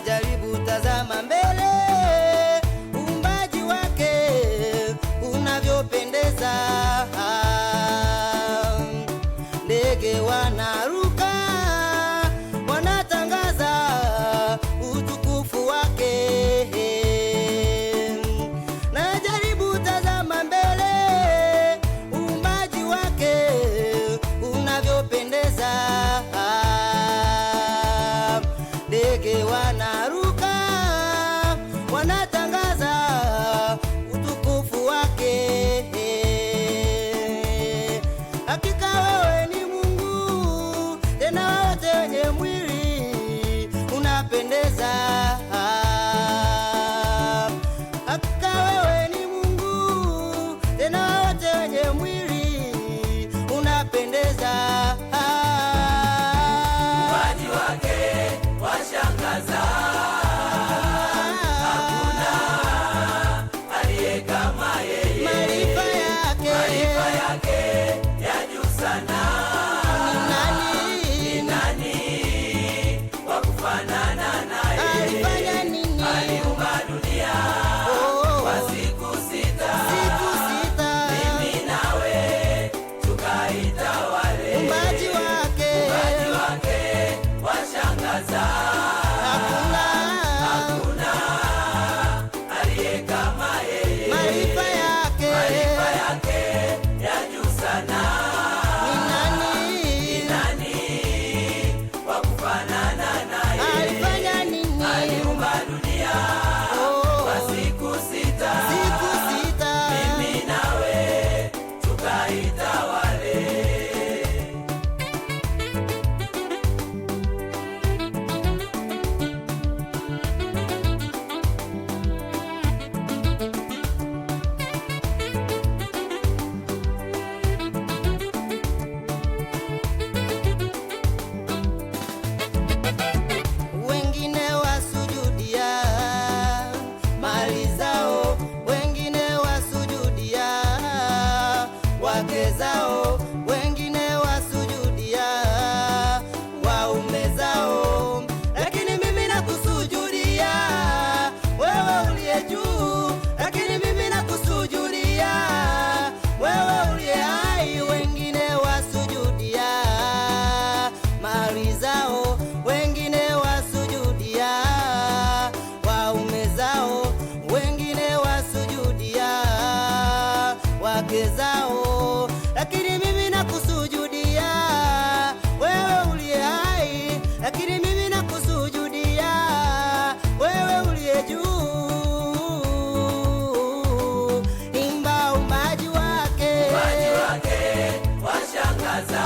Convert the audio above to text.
najaribu tazama mbele, uumbaji wake unavyopendeza. Ndege wanaruka wanatangaza utukufu wake. Najaribu tazama mbele, uumbaji wake unavyopendeza. Ndege wanaruka wanatangaza utukufu wake. Hakika wewe ni Mungu, tena wote wenye mwili unapendeza. Hakika wewe ni Mungu, tena wote wenye mwili unapendeza. Uumbaji wake washangaza, hakuna aliye kama yeye. Maarifa yake ya juu sana. Ni nani wa kufanana naye? alifanya nini? Aliumba dunia kwa siku sita, mimi nawe tukaitawale. Uumbaji wake washangaza, hakuna aliye kama yeye. maarifa yake ya juu sana. ni nani wa kufanana naye? alifanya nini? Aliumba dunia kwa siku sita, mimi nawe tukaitawale. Wengine wasujudia mali zao, wengine wasujudia wake zao, wengine wasujudia waume zao, lakini mimi nakusujudia wewe uliye juu, lakini mimi nakusujudia wewe uliye hai. Wengine wasujudia mali zao, wengine wasujudia waume zao, wengine wasujudia wake zao, lakini mimi nakusujudia wewe uliye hai, lakini mimi nakusujudia wewe uliye juu. Imba uumbaji wake Washangaza,